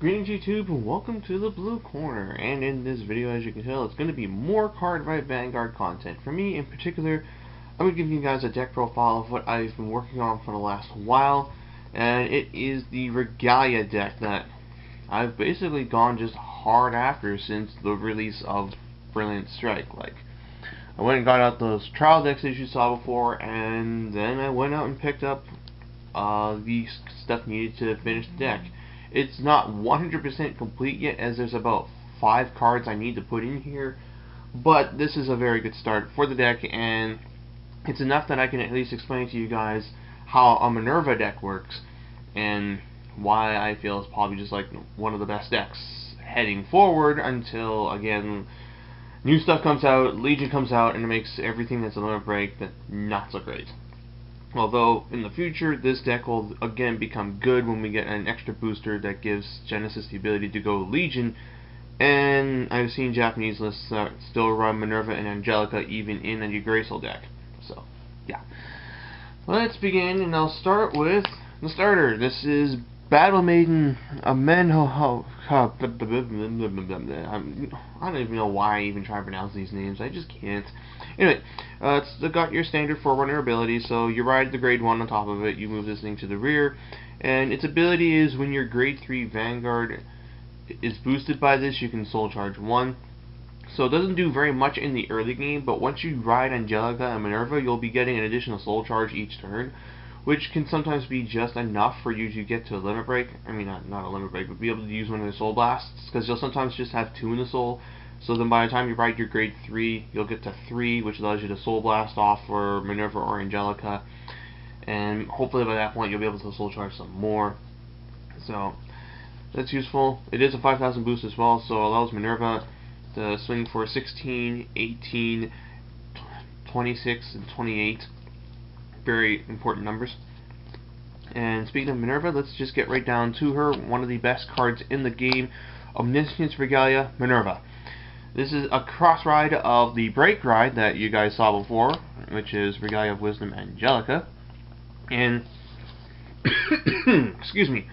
Greetings YouTube and welcome to the Blue Corner, and in this video, as you can tell, it's going to be more Card Right Vanguard content. For me in particular, I'm going to give you guys a deck profile of what I've been working on for the last while, and it is the Regalia deck that I've basically gone just hard after since the release of Brilliant Strike. Like, I went and got out those trial decks that you saw before, and then I went out and picked up the stuff needed to finish the deck. It's not 100% complete yet, as there's about 5 cards I need to put in here, but this is a very good start for the deck, and it's enough that I can at least explain to you guys how a Minerva deck works, and why I feel it's probably just like one of the best decks heading forward until, again, new stuff comes out, Legion comes out, and it makes everything that's a limit break not so great. Although, in the future, this deck will again become good when we get an extra booster that gives Genesis the ability to go Legion, and I've seen Japanese lists that still run Minerva and Angelica even in a Graysoul deck. So, yeah. Let's begin, and I'll start with the starter. This is Battle Maiden, I don't even know why I even try to pronounce these names. I just can't. Anyway, it's got your standard Forerunner ability, so you ride the grade 1 on top of it, you move this thing to the rear, and its ability is when your grade 3 Vanguard is boosted by this, you can soul charge 1. So it doesn't do very much in the early game, but once you ride Angelica and Minerva, you'll be getting an additional soul charge each turn, which can sometimes be just enough for you to get to a limit break. I mean, not a limit break, but be able to use one of the soul blasts, because you'll sometimes just have 2 in the soul. So then by the time you ride your grade 3, you'll get to 3, which allows you to soul blast off for Minerva or Angelica, and hopefully by that point you'll be able to soul charge some more. So that's useful. It is a 5,000 boost as well, so it allows Minerva to swing for 16, 18, 26, and 28. Very important numbers. And speaking of Minerva, let's just get right down to her. One of the best cards in the game, Omniscience Regalia, Minerva. This is a cross ride of the break ride that you guys saw before, which is Regalia of Wisdom Angelica. And excuse me.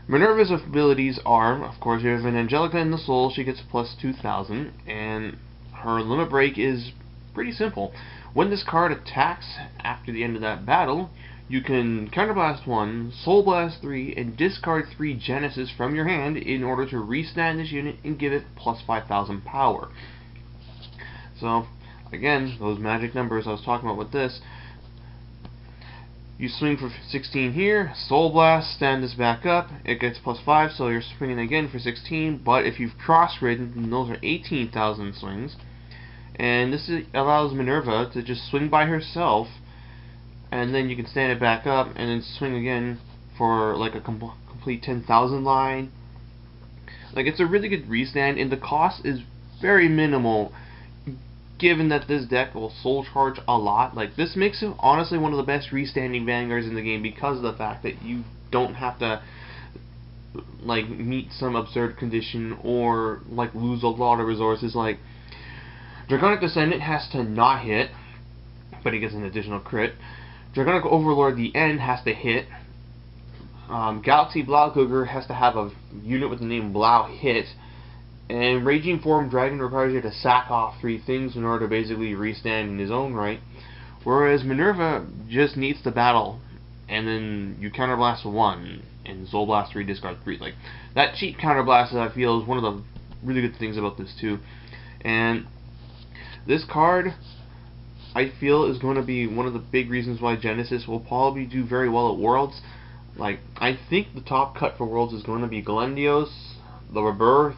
Minerva's abilities are, of course, you have an Angelica in the soul, she gets plus 2,000, and her limit break is pretty simple. When this card attacks after the end of that battle, you can Counterblast 1, Soul Blast 3, and discard 3 Genesis from your hand in order to restand this unit and give it plus 5,000 power. So, again, those magic numbers I was talking about with this. You swing for 16 here, Soul Blast, stand this back up, it gets plus 5, so you're swinging again for 16, but if you've cross-ridden, those are 18,000 swings. And this allows Minerva to just swing by herself, and then you can stand it back up and then swing again for like a complete 10,000 line. Like, it's a really good restand, and the cost is very minimal given that this deck will soul charge a lot. Like, this makes it honestly one of the best restanding Vanguards in the game because of the fact that you don't have to like meet some absurd condition or like lose a lot of resources. Like, Draconic Descendant has to not hit, but he gets an additional crit. Draconic Overlord, the end, has to hit. Galaxy Blaukugger has to have a unit with the name Blau hit. And Raging Form Dragon requires you to sack off 3 things in order to basically restand in his own right. Whereas Minerva just needs to battle, and then you Counterblast 1, and Soul Blast 3, discard 3. Like, that cheap Counterblast, I feel, is one of the really good things about this too. And this card, I feel, is going to be one of the big reasons why Genesis will probably do very well at Worlds. Like, I think the top cut for Worlds is going to be Galendios, the Rebirth,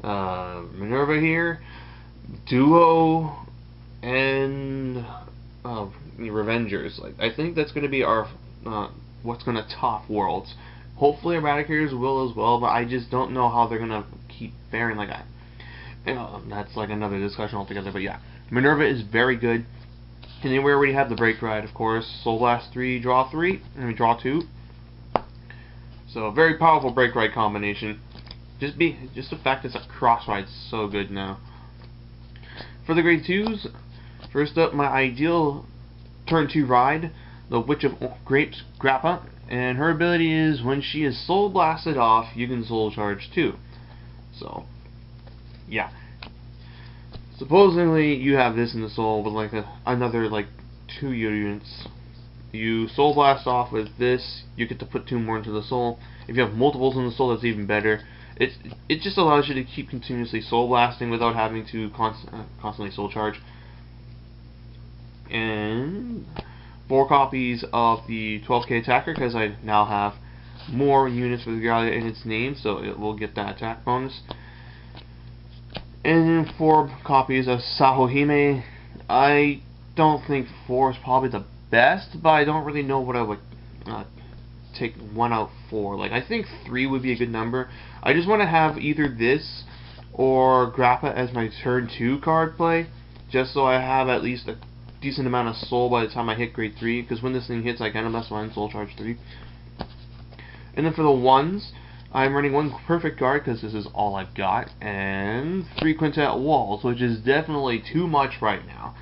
Minerva here, Duo, and Revengers. Like, I think that's going to be our what's going to top Worlds. Hopefully Eradicators will as well, but I just don't know how they're going to keep faring like that. That's like another discussion altogether, but yeah. Minerva is very good. And then we already have the break ride, of course. Soul Blast 3, draw 3, and we draw 2. So a very powerful break ride combination. Just the fact it's a cross ride is so good now. For the grade 2s, first up, my ideal turn 2 ride, the Witch of Grapes Grappa, and her ability is when she is soul blasted off, you can soul charge too. So, yeah. Supposedly, you have this in the soul with like another like 2 units. You soul blast off with this, you get to put 2 more into the soul. If you have multiples in the soul, that's even better. It just allows you to keep continuously soul blasting without having to constantly soul charge. And 4 copies of the 12k attacker, because I now have more units with Regalia in its name, so it will get that attack bonus. And then 4 copies of Sahohime. I don't think 4 is probably the best, but I don't really know what I would take 1 out for. Like, I think 3 would be a good number. I just want to have either this or Grappa as my turn 2 card play, just so I have at least a decent amount of soul by the time I hit grade 3, because when this thing hits I kind of mess around soul charge 3. And then for the ones, I'm running 1 perfect guard because this is all I've got, and 3 quintet walls, which is definitely too much right now.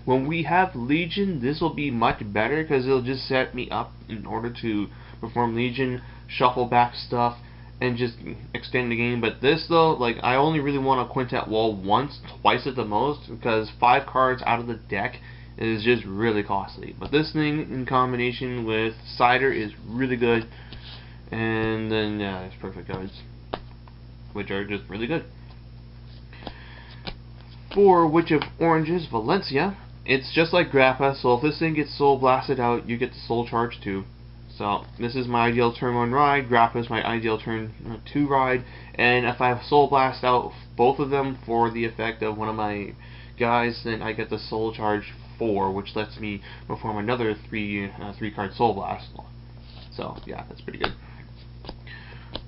When we have Legion, this will be much better because it'll just set me up in order to perform Legion, shuffle back stuff, and just extend the game. But this though, like, I only really want a quintet wall once, twice at the most, because 5 cards out of the deck is just really costly. But this thing in combination with Cider is really good. And then, yeah, there's perfect cards, which are just really good. For Witch of Oranges, Valencia, it's just like Grappa, so if this thing gets soul blasted out, you get the soul charge too. So, this is my ideal turn 1 ride, Grappa is my ideal turn 2 ride, and if I have soul blast out both of them for the effect of one of my guys, then I get the soul charge 4, which lets me perform another 3 card soul blast. So, yeah, that's pretty good.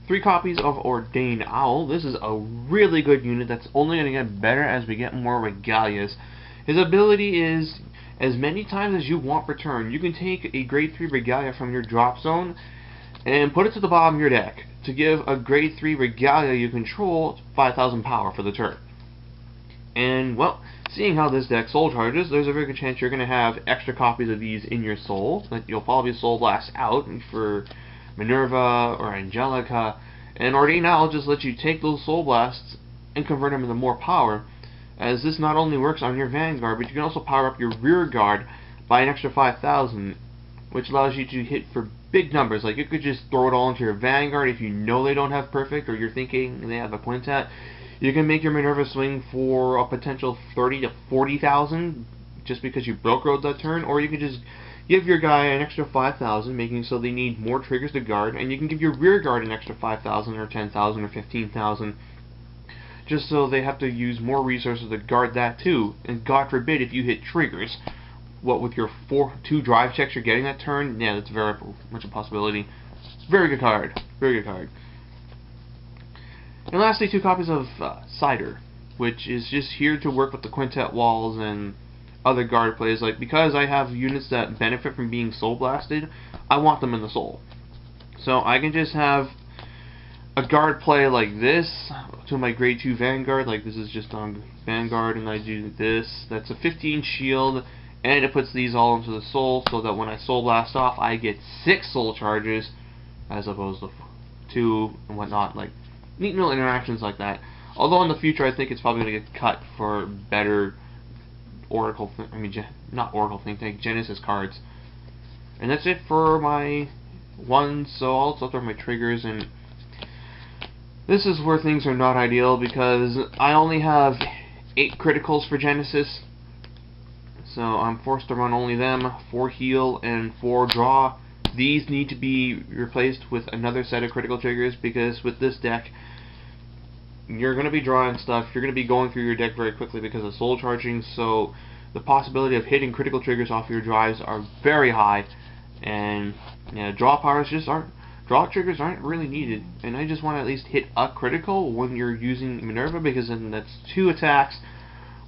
3 copies of Ordained Owl. This is a really good unit that's only going to get better as we get more Regalias. His ability is, as many times as you want per turn, you can take a grade 3 Regalia from your drop zone and put it to the bottom of your deck to give a grade 3 Regalia you control 5,000 power for the turn. And, well, seeing how this deck soul charges, there's a very good chance you're going to have extra copies of these in your soul that you'll probably soul blast out for Minerva or Angelica, and Ordained Owl just lets you take those soul blasts and convert them into more power, as this not only works on your vanguard, but you can also power up your rear guard by an extra 5,000, which allows you to hit for big numbers. Like, you could just throw it all into your vanguard if you know they don't have perfect, or you're thinking they have a quintet. You can make your Minerva swing for a potential 30 to 40,000 just because you broke road that turn, or you can just give your guy an extra 5,000, making so they need more triggers to guard, and you can give your rear guard an extra 5,000 or 10,000 or 15,000, just so they have to use more resources to guard that too. And God forbid if you hit triggers, what with your 2 drive checks you're getting that turn, yeah, that's very much a possibility. Very good card. Very good card. And lastly, 2 copies of Cider, which is just here to work with the quintet walls and other guard plays. Like, because I have units that benefit from being soul blasted, I want them in the soul. So I can just have a guard play like this to my grade 2 vanguard. Like, this is just on vanguard, and I do this. That's a 15 shield, and it puts these all into the soul, so that when I soul blast off, I get 6 soul charges as opposed to 2 and whatnot. Like, neat little interactions like that. Although in the future, I think it's probably going to get cut for better Oracle, not Oracle Think Tank, Genesis cards. And that's it for my ones, so I'll throw my triggers, and this is where things are not ideal because I only have 8 criticals for Genesis, so I'm forced to run only them, 4 heal and 4 draw. These need to be replaced with another set of critical triggers, because with this deck, you're going to be drawing stuff, you're going to be going through your deck very quickly because of soul charging, so the possibility of hitting critical triggers off your drives are very high, and draw triggers aren't really needed, and I just want to at least hit a critical when you're using Minerva, because then that's 2 attacks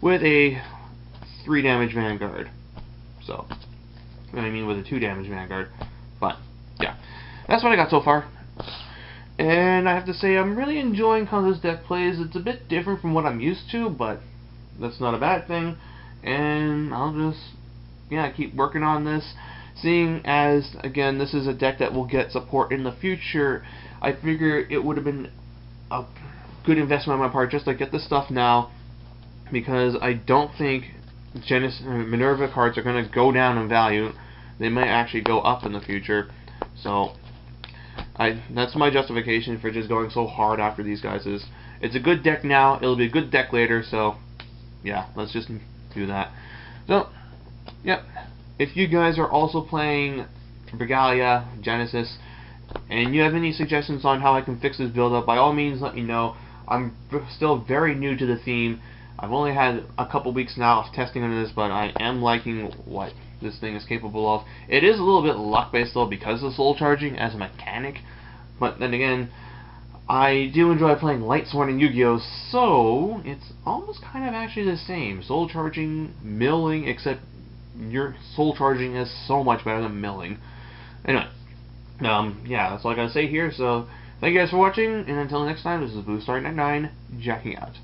with a 3 damage vanguard. So, with a 2 damage vanguard. But, yeah, that's what I got so far. And I have to say, I'm really enjoying how this deck plays. It's a bit different from what I'm used to, but that's not a bad thing. And I'll just, keep working on this, seeing as, again, this is a deck that will get support in the future, I figure it would have been a good investment on my part just to get this stuff now, because I don't think Minerva cards are going to go down in value. They might actually go up in the future. So that's my justification for just going so hard after these guys. It's a good deck now, it'll be a good deck later, so yeah, let's just do that. So, yep. If you guys are also playing Regalia, Genesis, and you have any suggestions on how I can fix this build up, by all means let me know. I'm still very new to the theme. I've only had a couple weeks now of testing on this, but I am liking what this thing is capable of. It is a little bit luck based though because of soul charging as a mechanic, but then again, I do enjoy playing Lightsworn and Yu-Gi-Oh, so it's almost kind of actually the same. Soul charging, milling, except your soul charging is so much better than milling. Anyway, yeah, that's all I gotta say here, so thank you guys for watching, and until next time, this is BlueStar99, jacking out.